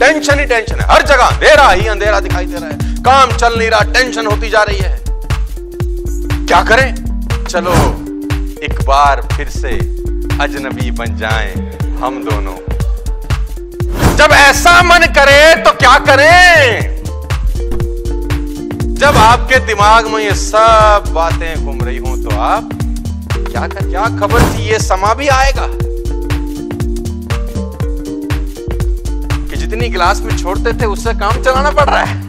Tension ही tension है, हर जगह अंधेरा ही अंधेरा दिखाई दे रहा है, काम चल नहीं रहा, टेंशन होती जा रही है। क्या करें? चलो एक बार फिर से अजनबी बन जाएं हम दोनों। जब ऐसा मन करे तो क्या करें? जब आपके दिमाग में ये सब बातें घूम रही हों तो आप क्या कर, क्या खबर थी ये समा भी आएगा कि जितनी गिलास में छोड़ते थे उससे काम चलाना पड़ रहा है।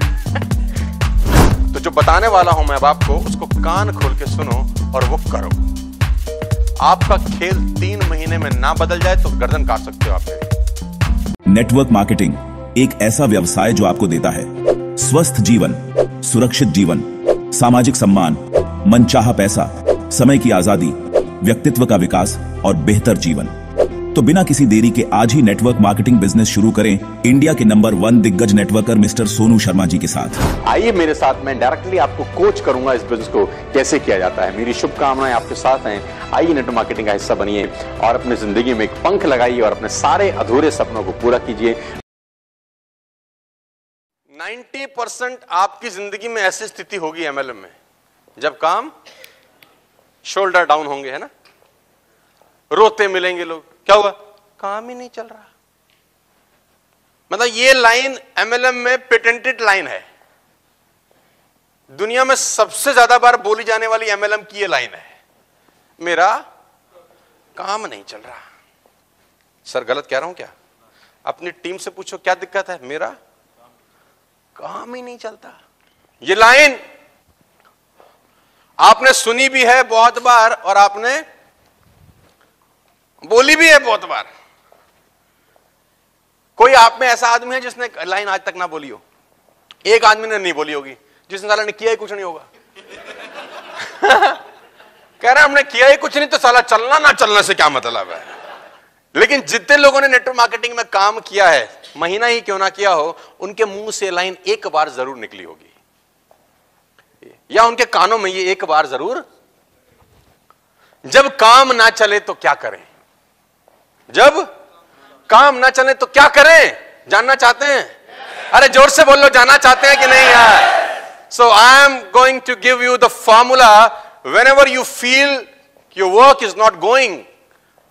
तो जो बताने वाला हूं मैं अब आपको, उसको कान खोल के सुनो और वो करो। आपका खेल 3 महीने में ना बदल जाए तो गर्दन काट सकते हो आप मेरी। नेटवर्क मार्केटिंग एक ऐसा व्यवसाय जो आपको देता है स्वस्थ जीवन, सुरक्षित जीवन, सामाजिक सम्मान, मनचाहा पैसा, समय की आजादी, व्यक्तित्व का विकास और बेहतर जीवन। तो बिना किसी देरी के आज ही नेटवर्क मार्केटिंग बिजनेस शुरू करें इंडिया के नंबर 1 दिग्गज नेटवर्कर मिस्टर सोनू शर्मा जी के साथ। आइए मेरे साथ, मैं डायरेक्टली आपको कोच करूंगा इस बिजनेस को कैसे किया जाता है। मेरी शुभकामनाएं आपके साथ हैं। आइए नेटवर्क मार्केटिंग का हिस्सा बनिए और अपनी जिंदगी में एक पंख लगाइए और अपने सारे अधूरे सपनों को पूरा कीजिए। 90% आपकी जिंदगी में ऐसी स्थिति होगी एमएलएम में जब काम शोल्डर डाउन होंगे, है ना, रोते मिलेंगे लोग, क्या हुआ, काम ही नहीं चल रहा। मतलब ये लाइन एमएलएम में पेटेंटेड लाइन है, दुनिया में सबसे ज्यादा बार बोली जाने वाली एमएलएम की ये लाइन है, मेरा काम नहीं चल रहा। सर गलत कह रहा हूं क्या? अपनी टीम से पूछो क्या दिक्कत है, मेरा काम ही नहीं चलता। ये लाइन आपने सुनी भी है बहुत बार और आपने बोली भी है बहुत बार। कोई आप में ऐसा आदमी है जिसने लाइन आज तक ना बोली हो? एक आदमी ने नहीं बोली होगी, जिसने साला ने किया ही कुछ नहीं होगा। कह रहा हमने किया ही कुछ नहीं तो साला चलना ना चलने से क्या मतलब है। लेकिन जितने लोगों ने नेटवर्क मार्केटिंग में काम किया है, महीना ही क्यों ना किया हो, उनके मुंह से लाइन एक बार जरूर निकली होगी, या उनके कानों में ये एक बार जरूर। जब काम ना चले तो क्या करें? जब काम ना चले तो क्या करें? जानना चाहते हैं? अरे जोर से बोलो, जानना चाहते हैं कि नहीं यार? So I am going to give you the formula whenever you feel your work is not going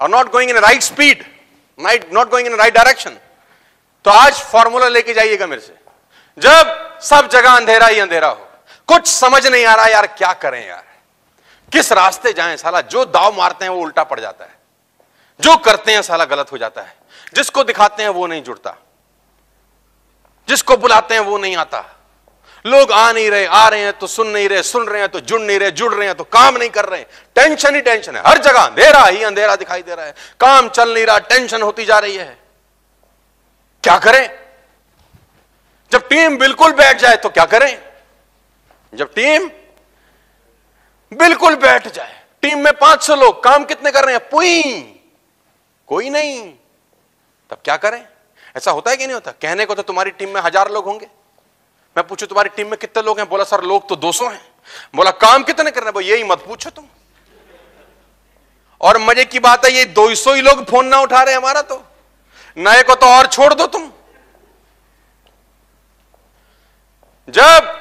और not going in right speed, not going in right direction. तो आज फॉर्मूला लेके जाइएगा मेरे से। जब सब जगह अंधेरा ही अंधेरा हो, कुछ समझ नहीं आ रहा यार क्या करें यार, किस रास्ते जाएं, साला जो दाव मारते हैं वो उल्टा पड़ जाता है, जो करते हैं साला गलत हो जाता है, जिसको दिखाते हैं वो नहीं जुड़ता, जिसको बुलाते हैं वो नहीं आता, लोग आ नहीं रहे, आ रहे हैं तो सुन नहीं रहे, सुन रहे हैं तो जुड़ नहीं रहे, जुड़ रहे हैं तो काम नहीं कर रहे, टेंशन ही टेंशन है, हर जगह अंधेरा ही अंधेरा दिखाई दे रहा है, काम चल नहीं रहा, टेंशन होती जा रही है। क्या करें? जब टीम बिल्कुल बैठ जाए तो क्या करें? जब टीम बिल्कुल बैठ जाए, टीम में 500 लोग, काम कितने कर रहे हैं? कोई नहीं, तब क्या करें? ऐसा होता है कि नहीं होता? कहने को तो तुम्हारी टीम में 1000 लोग होंगे, मैं पूछूं तुम्हारी टीम में कितने लोग हैं? बोला सर लोग तो 200 हैं। बोला काम कितने कर रहे हैं? यही मत पूछो तुम। और मजे की बात है ये 200 ही लोग फोन ना उठा रहे हमारा, तो नए को तो और छोड़ दो तुम। जब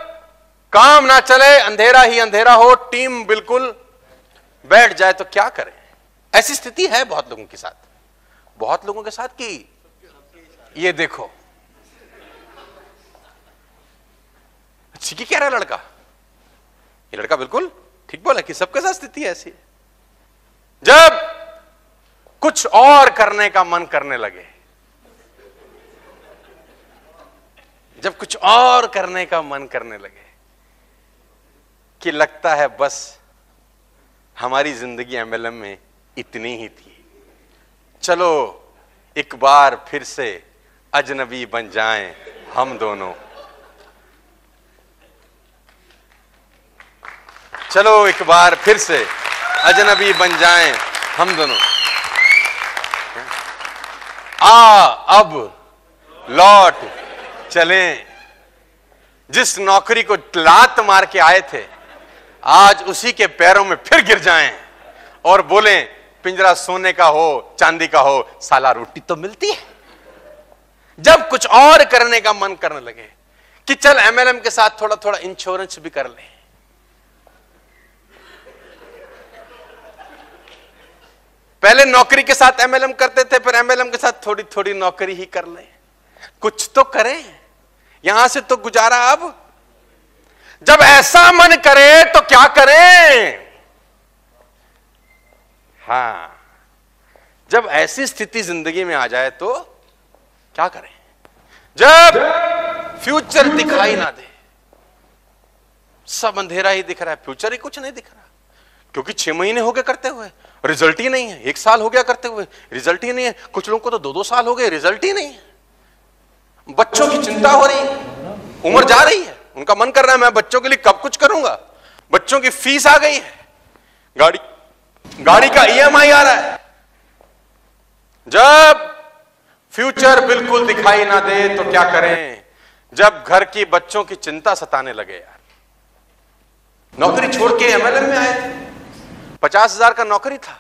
काम ना चले, अंधेरा ही अंधेरा हो, टीम बिल्कुल बैठ जाए तो क्या करें? ऐसी स्थिति है बहुत लोगों के साथ, बहुत लोगों के साथ कि ये देखो ठीक ही कह रहा है लड़का, ये लड़का बिल्कुल ठीक बोला कि सबके साथ स्थिति ऐसी है। जब कुछ और करने का मन करने लगे, जब कुछ और करने का मन करने लगे कि लगता है बस हमारी जिंदगी एमएलएम में इतनी ही थी, चलो एक बार फिर से अजनबी बन जाएं हम दोनों, चलो एक बार फिर से अजनबी बन जाएं हम दोनों। अब लौट चलें, जिस नौकरी को लात मार के आए थे आज उसी के पैरों में फिर गिर जाएं और बोलें पिंजरा सोने का हो चांदी का हो, साला रोटी तो मिलती है। जब कुछ और करने का मन करने लगे कि चल एमएलएम के साथ थोड़ा थोड़ा इंश्योरेंस भी कर ले, पहले नौकरी के साथ एमएलएम करते थे, फिर एमएलएम के साथ थोड़ी थोड़ी नौकरी ही कर ले, कुछ तो करें, यहां से तो गुजारा। अब जब ऐसा मन करे तो क्या करें? हां, जब ऐसी स्थिति जिंदगी में आ जाए तो क्या करें? जब फ्यूचर दिखाई ना दे, सब अंधेरा ही दिख रहा है, फ्यूचर ही कुछ नहीं दिख रहा, क्योंकि 6 महीने हो गए करते हुए, रिजल्ट ही नहीं है, 1 साल हो गया करते हुए, रिजल्ट ही नहीं है, कुछ लोगों को तो 2-2 साल हो गए, रिजल्ट ही नहीं है। बच्चों की चिंता हो रही है, उम्र जा रही है, उनका मन कर रहा है मैं बच्चों के लिए कब कुछ करूंगा, बच्चों की फीस आ गई है, गाड़ी का ईएमआई आ रहा है। जब फ्यूचर बिल्कुल दिखाई ना दे तो क्या करें? जब घर की बच्चों की चिंता सताने लगे। यार, नौकरी छोड़ के एमएलएम में आए थे, 50,000 का नौकरी था,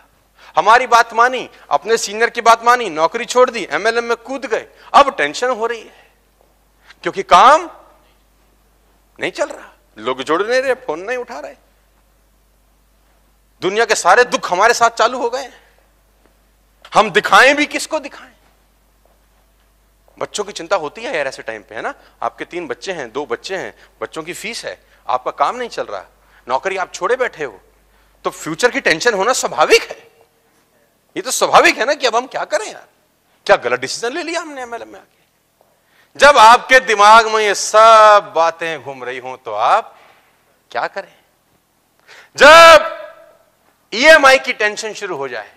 हमारी बात मानी, अपने सीनियर की बात मानी, नौकरी छोड़ दी, एमएलएम में कूद गए। अब टेंशन हो रही है क्योंकि काम नहीं चल रहा, लोग जुड़ नहीं रहे, फोन नहीं उठा रहे, दुनिया के सारे दुख हमारे साथ चालू हो गए, हम दिखाएं भी किसको दिखाएं? बच्चों की चिंता होती है यार ऐसे टाइम पे, है ना? आपके 3 बच्चे हैं, 2 बच्चे हैं, बच्चों की फीस है, आपका काम नहीं चल रहा, नौकरी आप छोड़े बैठे हो, तो फ्यूचर की टेंशन होना स्वाभाविक है। ये तो स्वाभाविक है ना कि अब हम क्या करें यार, क्या गलत डिसीजन ले लिया हमने एमएलएम में आके? जब आपके दिमाग में ये सब बातें घूम रही हो तो आप क्या करें? जब ईएमआई की टेंशन शुरू हो जाए,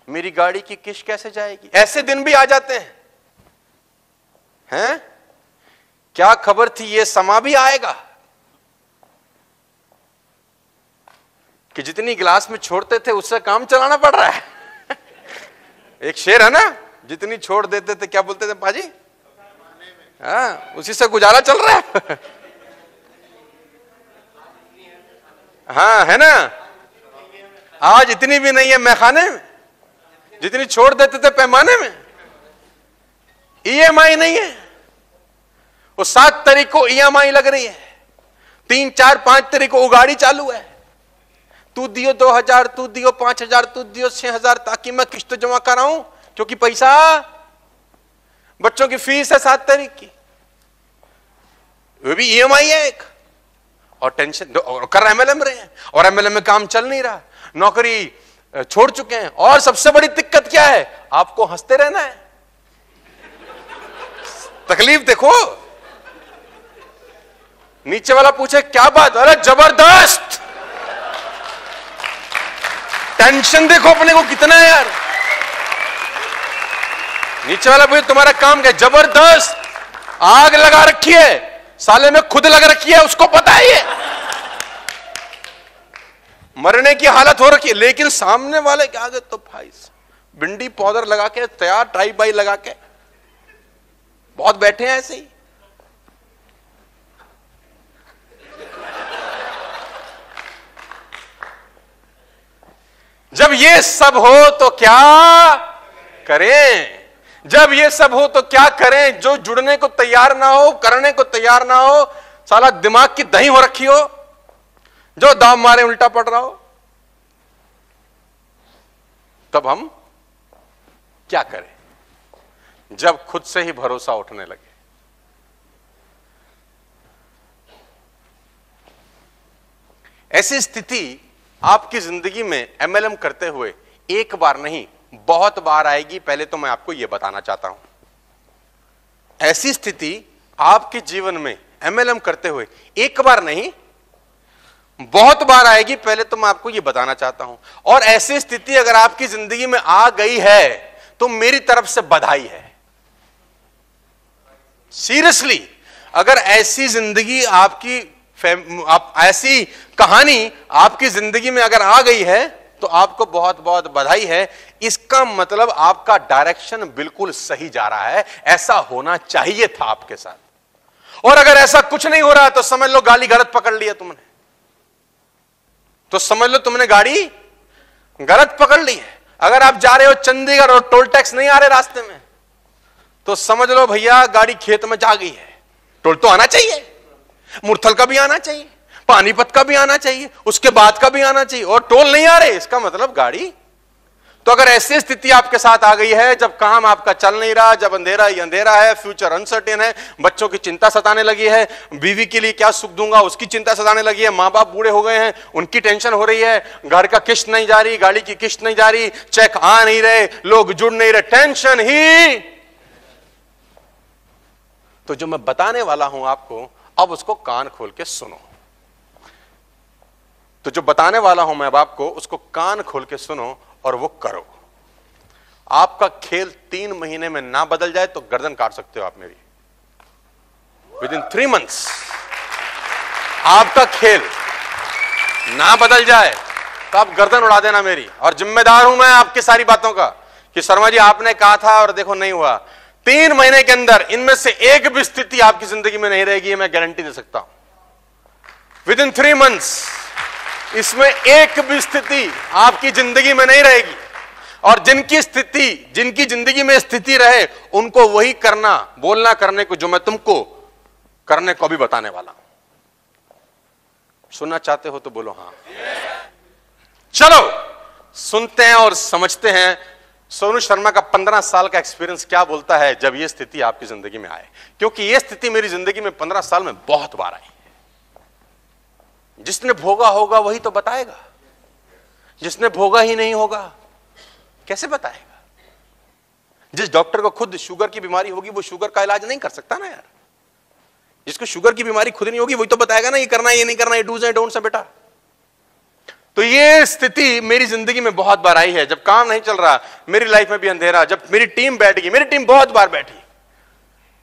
मेरी गाड़ी की किस्त कैसे जाएगी, ऐसे दिन भी आ जाते हैं? क्या खबर थी ये समा भी आएगा कि जितनी गिलास में छोड़ते थे उससे काम चलाना पड़ रहा है। एक शेर है ना, जितनी छोड़ देते थे, क्या बोलते थे पाजी? हाँ, उसी से गुजारा चल रहा है। हाँ, है ना? आज इतनी भी नहीं है मैखाने में, जितनी छोड़ देते थे पैमाने में। ईएमआई नहीं है, वो 7 तारीख को ईएमआई लग रही है, 3, 4, 5 तारीख को वो गाड़ी चालू है, तू दियो 2,000, तू दियो 5,000, तू दियो 6,000 ताकि मैं किस्त जमा कराऊं, क्योंकि पैसा, बच्चों की फीस है 7 तारीख की, वो भी ईएमआई है एक, और टेंशन कर एमएलएम रहे हैं, और एमएलएम में काम चल नहीं रहा, नौकरी छोड़ चुके हैं, और सबसे बड़ी दिक्कत क्या है? आपको हंसते रहना है। तकलीफ देखो, नीचे वाला पूछे क्या बात, अरे जबरदस्त, टेंशन देखो अपने को कितना है यार। नीचे वाला पूछे तुम्हारा काम क्या? जबरदस्त, आग लगा रखी है, साले में खुद लग रखी है, उसको पता है ये मरने की हालत हो रखी है, लेकिन सामने वाले के आगे तो भाई भिंडी पाउडर लगा के तैयार, टाई बाई लगा के बहुत बैठे हैं ऐसे ही। जब ये सब हो तो क्या करें? जब ये सब हो तो क्या करें? जो जुड़ने को तैयार ना हो, करने को तैयार ना हो, साला दिमाग की दही हो रखी हो, जो दाम मारे उल्टा पड़ रहा हो, तब हम क्या करें? जब खुद से ही भरोसा उठने लगे। ऐसी स्थिति आपकी जिंदगी में एमएलएम करते हुए एक बार नहीं बहुत बार आएगी। पहले तो मैं आपको यह बताना चाहता हूं, ऐसी स्थिति आपके जीवन में एमएलएम करते हुए एक बार नहीं बहुत बार आएगी। पहले तो मैं आपको यह बताना चाहता हूं, और ऐसी स्थिति अगर आपकी जिंदगी में आ गई है तो मेरी तरफ से बधाई है। सीरियसली, अगर ऐसी जिंदगी आपकी ऐसी कहानी आपकी जिंदगी में अगर आ गई है तो आपको बहुत बहुत बधाई है। इसका मतलब आपका डायरेक्शन बिल्कुल सही जा रहा है, ऐसा होना चाहिए था आपके साथ। और अगर ऐसा कुछ नहीं हो रहा तो समझ लो गाली गलत पकड़ लिया तुमने, तो समझ लो तुमने गाड़ी गलत पकड़ ली है। अगर आप जा रहे हो चंडीगढ़ और टोल टैक्स नहीं आ रहे रास्ते में, तो समझ लो भैया गाड़ी खेत में जा गई है। टोल तो आना चाहिए, मुरथल का भी आना चाहिए, पानीपत का भी आना चाहिए, उसके बाद का भी आना चाहिए, और टोल नहीं आ रहे, इसका मतलब गाड़ी। तो अगर ऐसी स्थिति आपके साथ आ गई है, जब काम आपका चल नहीं रहा, जब अंधेरा ही अंधेरा है, फ्यूचर अनसर्टेन है, बच्चों की चिंता सताने लगी है, बीवी के लिए क्या सुख दूंगा उसकी चिंता सताने लगी है, मां बाप बूढ़े हो गए हैं उनकी टेंशन हो रही है, घर का किस्त नहीं जा रही, गाड़ी की किस्त नहीं जा रही, चेक आ नहीं रहे, लोग जुड़ नहीं रहे, टेंशन ही। तो जो मैं बताने वाला हूं आपको, अब उसको कान खोल के सुनो। तो जो बताने वाला हूं मैं अब आपको, उसको कान खोल के सुनो और वो करो। आपका खेल 3 महीने में ना बदल जाए तो गर्दन काट सकते हो आप मेरी। विदिन 3 मंथ्स आपका खेल ना बदल जाए तो आप गर्दन उड़ा देना मेरी। और जिम्मेदार हूं मैं आपकी सारी बातों का कि शर्मा जी आपने कहा था और देखो नहीं हुआ। 3 महीने के अंदर इनमें से एक भी स्थिति आपकी जिंदगी में नहीं रहेगी, मैं गारंटी दे सकता हूं। विदिन 3 मंथ्स इसमें एक भी स्थिति आपकी जिंदगी में नहीं रहेगी। और जिनकी जिंदगी में स्थिति रहे उनको वही करना, बोलना, करने को जो मैं तुमको करने को भी बताने वाला हूं। सुनना चाहते हो तो बोलो हां। चलो सुनते हैं और समझते हैं सोनू शर्मा का 15 साल का एक्सपीरियंस क्या बोलता है जब यह स्थिति आपकी जिंदगी में आए। क्योंकि यह स्थिति मेरी जिंदगी में 15 साल में बहुत बार आई। जिसने भोगा होगा वही तो बताएगा, जिसने भोगा ही नहीं होगा कैसे बताएगा। जिस डॉक्टर को खुद शुगर की बीमारी होगी वो शुगर का इलाज नहीं कर सकता ना यार। जिसको शुगर की बीमारी खुद नहीं होगी वही तो बताएगा ना ये करना है, ये नहीं करना, ये डूज एंड डोंट्स है बेटा। तो ये स्थिति मेरी जिंदगी में बहुत बार आई है। जब काम नहीं चल रहा, मेरी लाइफ में भी अंधेरा, जब मेरी टीम बैठ गई, मेरी टीम बहुत बार बैठी,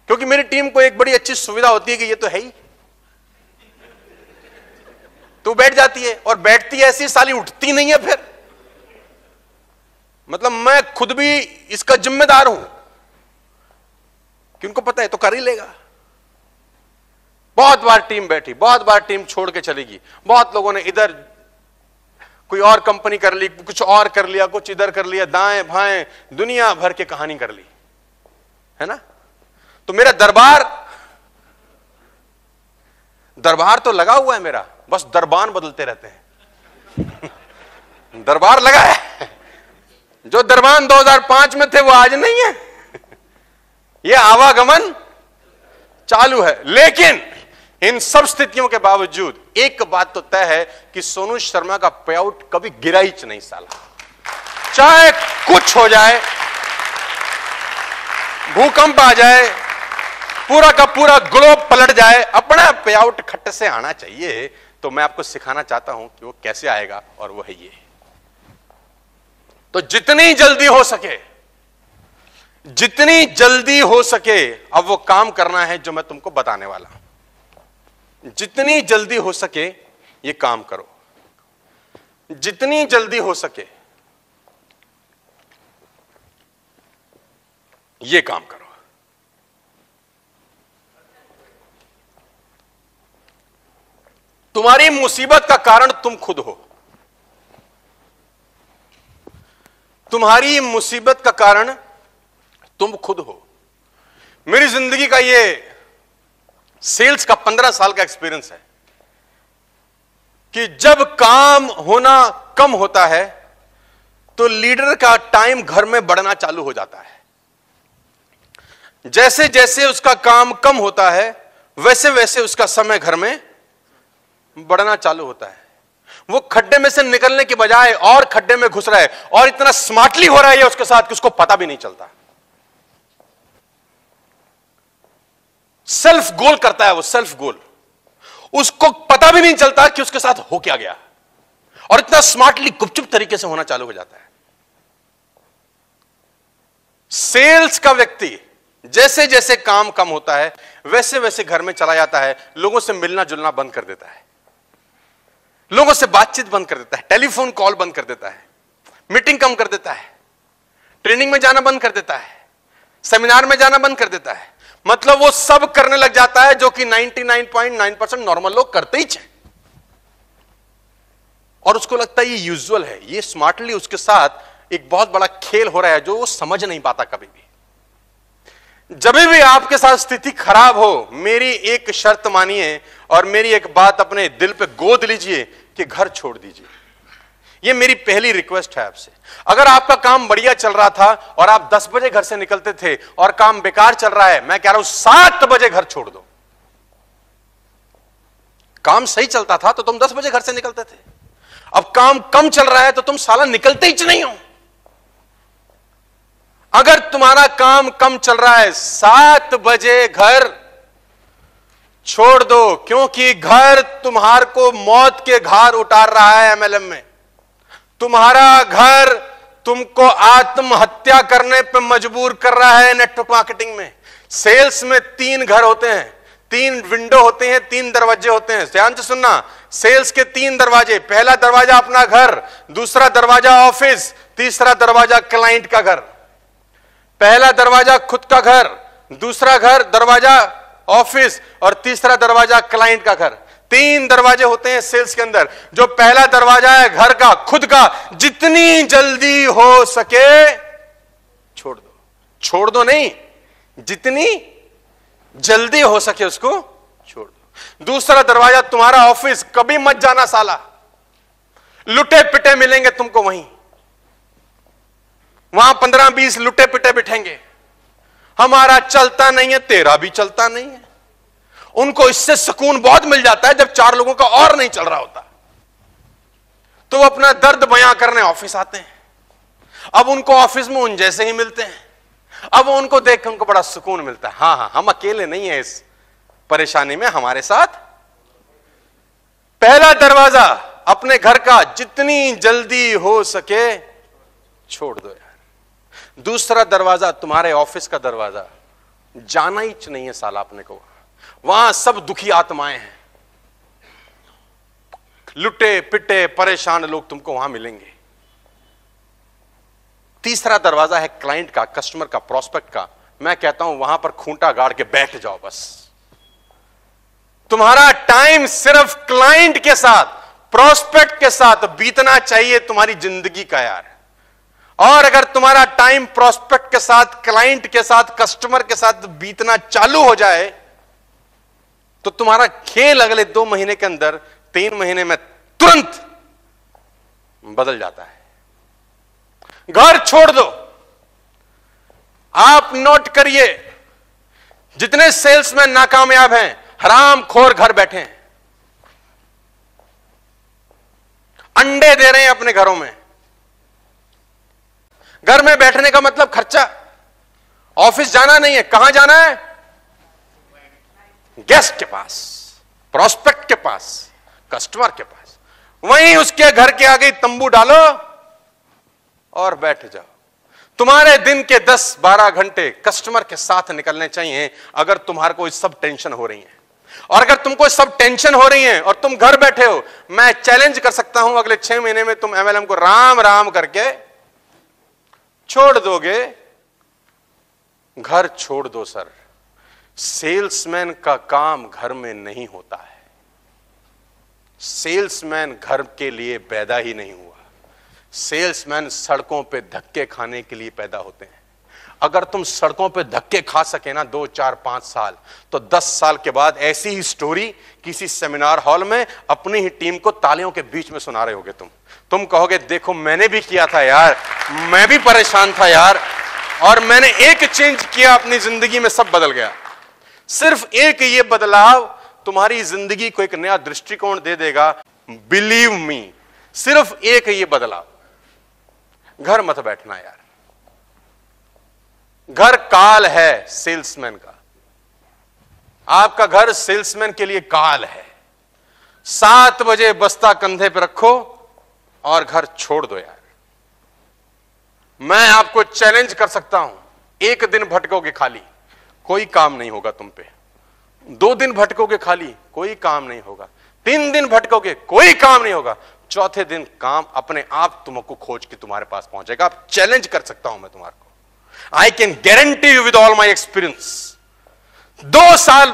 क्योंकि मेरी टीम को एक बड़ी अच्छी सुविधा होती है कि ये तो है ही, तो बैठ जाती है। और बैठती है ऐसी, साली उठती नहीं है फिर। मतलब मैं खुद भी इसका जिम्मेदार हूं कि उनको पता है तो कर ही लेगा। बहुत बार टीम बैठी, बहुत बार टीम छोड़ के चलेगी, बहुत लोगों ने इधर कोई और कंपनी कर ली, कुछ और कर लिया, कुछ इधर कर लिया, दाएं भाएं दुनिया भर की कहानी कर ली, है ना। तो मेरा दरबार तो लगा हुआ है मेरा, बस दरबान बदलते रहते हैं। दरबार लगा है, जो दरबान 2005 में थे वो आज नहीं है। ये आवागमन चालू है। लेकिन इन सब स्थितियों के बावजूद एक बात तो तय है कि सोनू शर्मा का पे आउट कभी गिरा ही नहीं साला। चाहे कुछ हो जाए, भूकंप आ जाए, पूरा का पूरा ग्लोब पलट जाए, अपना पे आउट खट्टे से आना चाहिए। तो मैं आपको सिखाना चाहता हूं कि वो कैसे आएगा, और वो है ये। तो जितनी जल्दी हो सके अब वो काम करना है जो मैं तुमको बताने वाला हूं। जितनी जल्दी हो सके ये काम करो, जितनी जल्दी हो सके ये काम करो। तुम्हारी मुसीबत का कारण तुम खुद हो। तुम्हारी मुसीबत का कारण तुम खुद हो। मेरी जिंदगी का ये सेल्स का 15 साल का एक्सपीरियंस है कि जब काम होना कम होता है तो लीडर का टाइम घर में बढ़ना चालू हो जाता है। जैसे जैसे उसका काम कम होता है वैसे वैसे उसका समय घर में बढ़ना चालू होता है। वो खड्डे में से निकलने के बजाय और खड्डे में घुस रहा है, और इतना स्मार्टली हो रहा है उसके साथ कि उसको पता भी नहीं चलता। सेल्फ गोल करता है वो, सेल्फ गोल, उसको पता भी नहीं चलता कि उसके साथ हो क्या गया, और इतना स्मार्टली गुपचुप तरीके से होना चालू हो जाता है। सेल्स का व्यक्ति जैसे जैसे काम कम होता है वैसे वैसे घर में चला जाता है, लोगों से मिलना जुलना बंद कर देता है, लोगों से बातचीत बंद कर देता है, टेलीफोन कॉल बंद कर देता है, मीटिंग कम कर देता है, ट्रेनिंग में जाना बंद कर देता है, सेमिनार में जाना बंद कर देता है। मतलब वो सब करने लग जाता है जो कि 99.9% नॉर्मल लोग करते ही हैं, और उसको लगता है ये यूजुअल है। ये स्मार्टली उसके साथ एक बहुत बड़ा खेल हो रहा है जो वो समझ नहीं पाता कभी भी। जब भी आपके साथ स्थिति खराब हो, मेरी एक शर्त मानिए और मेरी एक बात अपने दिल पे गोद लीजिए कि घर छोड़ दीजिए। ये मेरी पहली रिक्वेस्ट है आपसे। अगर आपका काम बढ़िया चल रहा था और आप 10 बजे घर से निकलते थे और काम बेकार चल रहा है, मैं कह रहा हूं 7 बजे घर छोड़ दो। काम सही चलता था तो तुम 10 बजे घर से निकलते थे, अब काम कम चल रहा है तो तुम साला निकलते ही नहीं हो। अगर तुम्हारा काम कम चल रहा है, 7 बजे घर छोड़ दो, क्योंकि घर तुम्हारे को मौत के घाट उतार रहा है। एमएलएम में तुम्हारा घर तुमको आत्महत्या करने पे मजबूर कर रहा है। नेटवर्क मार्केटिंग में, सेल्स में 3 घर होते हैं, 3 विंडो होते हैं, 3 दरवाजे होते हैं। ध्यान से सुनना, सेल्स के 3 दरवाजे। पहला दरवाजा अपना घर, दूसरा दरवाजा ऑफिस, तीसरा दरवाजा क्लाइंट का घर। पहला दरवाजा खुद का घर, दूसरा घर दरवाजा ऑफिस और तीसरा दरवाजा क्लाइंट का घर। 3 दरवाजे होते हैं सेल्स के अंदर। जो पहला दरवाजा है घर का, खुद का, जितनी जल्दी हो सके छोड़ दो। छोड़ दो नहीं, जितनी जल्दी हो सके उसको छोड़ दो। दूसरा दरवाजा तुम्हारा ऑफिस, कभी मत जाना साला, लुटे पिटे मिलेंगे तुमको वहीं। वहां 15-20 लुटे पिटे बिठेंगे। हमारा चलता नहीं है, तेरा भी चलता नहीं है। उनको इससे सुकून बहुत मिल जाता है जब 4 लोगों का और नहीं चल रहा होता, तो वो अपना दर्द बयां करने ऑफिस आते हैं। अब उनको ऑफिस में उन जैसे ही मिलते हैं। अब उनको देख कर उनको बड़ा सुकून मिलता है। हाँ, हम अकेले नहीं है इस परेशानी में, हमारे साथ। पहला दरवाजा अपने घर का जितनी जल्दी हो सके छोड़ दो यार। दूसरा दरवाजा तुम्हारे ऑफिस का दरवाजा, जाना ही नहीं है साला अपने को। वहां सब दुखी आत्माएं हैं, लुटे पिटे परेशान लोग तुमको वहां मिलेंगे। तीसरा दरवाजा है क्लाइंट का, कस्टमर का, प्रोस्पेक्ट का। मैं कहता हूं वहां पर खूंटा गाड़ के बैठ जाओ बस। तुम्हारा टाइम सिर्फ क्लाइंट के साथ, प्रोस्पेक्ट के साथ बीतना चाहिए तुम्हारी जिंदगी का यार। और अगर तुम्हारा टाइम प्रोस्पेक्ट के साथ, क्लाइंट के साथ, कस्टमर के साथ बीतना चालू हो जाए तो तुम्हारा खेल अगले 2 महीने के अंदर, 3 महीने में तुरंत बदल जाता है। घर छोड़ दो। आप नोट करिए, जितने सेल्समैन नाकामयाब हैं, हरामखोर घर बैठे हैं, अंडे दे रहे हैं अपने घरों में। घर में बैठने का मतलब खर्चा, ऑफिस जाना नहीं है। कहां जाना है? गेस्ट के पास, प्रोस्पेक्ट के पास, कस्टमर के पास। वहीं उसके घर के आगे तंबू डालो और बैठ जाओ। तुम्हारे दिन के 10-12 घंटे कस्टमर के साथ निकलने चाहिए अगर तुम्हारे को सब टेंशन हो रही है। और अगर तुमको सब टेंशन हो रही है और तुम घर बैठे हो, मैं चैलेंज कर सकता हूं अगले 6 महीने में तुम एमएलएम को राम राम करके छोड़ दोगे। घर छोड़ दो सर। सेल्समैन का काम घर में नहीं होता है। सेल्समैन घर के लिए पैदा ही नहीं हुआ। सेल्समैन सड़कों पे धक्के खाने के लिए पैदा होते हैं। अगर तुम सड़कों पे धक्के खा सके ना 2, 4, 5 साल, तो 10 साल के बाद ऐसी ही स्टोरी किसी सेमिनार हॉल में अपनी ही टीम को तालियों के बीच में सुना रहे होगे। तुम कहोगे देखो मैंने भी किया था यार, मैं भी परेशान था यार, और मैंने एक चेंज किया अपनी जिंदगी में, सब बदल गया। सिर्फ एक ये बदलाव तुम्हारी जिंदगी को एक नया दृष्टिकोण दे देगा। बिलीव मी, सिर्फ एक ये बदलाव। घर मत बैठना यार। घर काल है सेल्समैन का। आपका घर सेल्समैन के लिए काल है। 7 बजे बस्ता कंधे पे रखो और घर छोड़ दो यार। मैं आपको चैलेंज कर सकता हूं, 1 दिन भटकोगे खाली, कोई काम नहीं होगा तुम पे। 2 दिन भटकोगे खाली, कोई काम नहीं होगा। 3 दिन भटकोगे, कोई काम नहीं होगा। चौथे दिन काम अपने आप तुमको खोज के तुम्हारे पास पहुंचेगा। आप चैलेंज कर सकता हूं मैं तुम्हारे को। I can guarantee you with all my experience. 2 साल,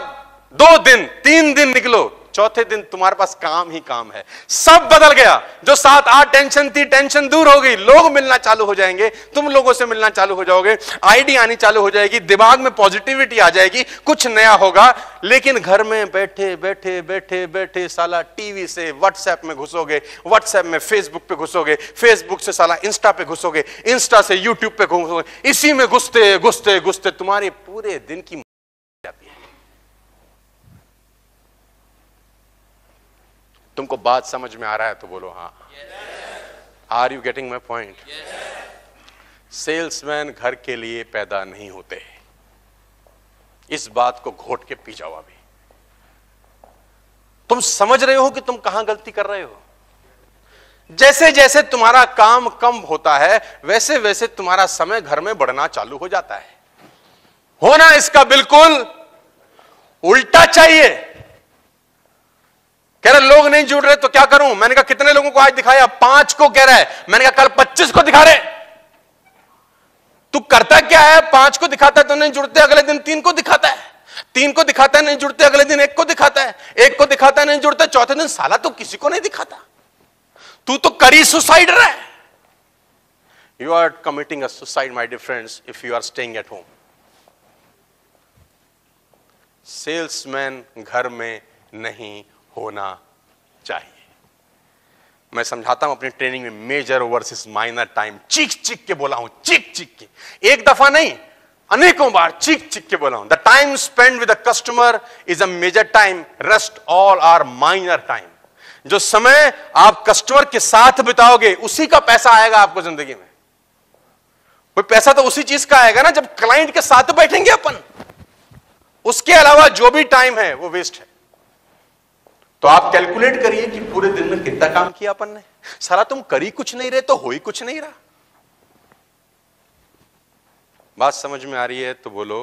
2 दिन, 3 दिन निकलो, चौथे दिन तुम्हारे पास काम ही काम है। सब बदल गया। जो 7-8 टेंशन थी, टेंशन दूर हो गई। लोग मिलना चालू हो जाएंगे, तुम लोगों से मिलना चालू हो जाओगे, आइडिया आनी चालू हो जाएगी, दिमाग में पॉजिटिविटी आ जाएगी, कुछ नया होगा। लेकिन घर में बैठे बैठे बैठे बैठे साला टीवी से व्हाट्सएप में घुसोगे, व्हाट्सएप में फेसबुक पे घुसोगे, फेसबुक से साला इंस्टा पे घुसोगे, इंस्टा से यूट्यूब पे घुसोगे। इसी में घुसते घुसते घुसते तुम्हारे पूरे दिन की जाती है। तुमको बात समझ में आ रहा है तो बोलो हाँ। Are you getting my point? Salesman घर के लिए पैदा नहीं होते। इस बात को घोट के पी जाओ। अभी तुम समझ रहे हो कि तुम कहां गलती कर रहे हो। जैसे जैसे तुम्हारा काम कम होता है वैसे वैसे तुम्हारा समय घर में बढ़ना चालू हो जाता है। होना इसका बिल्कुल उल्टा चाहिए। कह रहे लोग नहीं जुड़ रहे तो क्या करूं? मैंने कहा कितने लोगों को आज दिखाया? 5 को कह रहा है। मैंने कहा कल 25 को दिखा रहे। तू करता क्या है? 5 को दिखाता है तो नहीं जुड़ते, अगले दिन 3 को दिखाता है, 3 को दिखाता है नहीं जुड़ते, अगले दिन 1 को दिखाता है, 1 को दिखाता है नहीं जुड़ते, चौथे दिन साला तो किसी को नहीं दिखाता। तू तो करी सुसाइड रहा है। You are committing a suicide my dear friends if you are staying at home. Salesman घर में नहीं होना चाहिए। मैं समझाता हूं अपनी ट्रेनिंग में मेजर वर्सेस माइनर टाइम। चीख चीख के बोला हूं, चीख चीख के, एक दफा नहीं अनेकों बार चीख चीख के बोला हूं। The time spend with the customer is a major time, rest all are minor time. जो समय आप कस्टमर के साथ बिताओगे उसी का पैसा आएगा आपको जिंदगी में। कोई पैसा तो उसी चीज का आएगा ना जब क्लाइंट के साथ बैठेंगे अपन। उसके अलावा जो भी टाइम है वो वेस्ट है। तो आप कैलकुलेट करिए कि पूरे दिन में कितना काम किया अपन ने। साला तुम करी कुछ नहीं रहे तो हो ही कुछ नहीं रहा। बात समझ में आ रही है तो बोलो।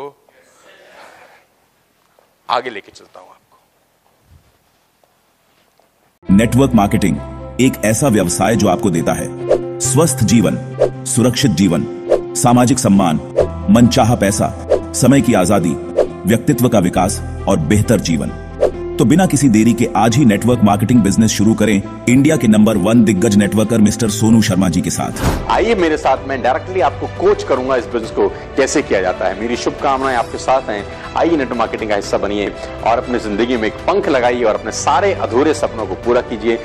आगे लेके चलता हूं आपको। नेटवर्क मार्केटिंग एक ऐसा व्यवसाय जो आपको देता है स्वस्थ जीवन, सुरक्षित जीवन, सामाजिक सम्मान, मनचाहा पैसा, समय की आजादी, व्यक्तित्व का विकास और बेहतर जीवन। तो बिना किसी देरी के आज ही नेटवर्क मार्केटिंग बिजनेस शुरू करें इंडिया के नंबर 1 दिग्गज नेटवर्कर मिस्टर सोनू शर्मा जी के साथ। आइए मेरे साथ, मैं डायरेक्टली आपको कोच करूंगा इस बिजनेस को कैसे किया जाता है। मेरी शुभकामनाएं आपके साथ हैं। आइए नेटवर्क मार्केटिंग का हिस्सा बनिए और अपनी जिंदगी में एक पंख लगाइए और अपने सारे अधूरे सपनों को पूरा कीजिए।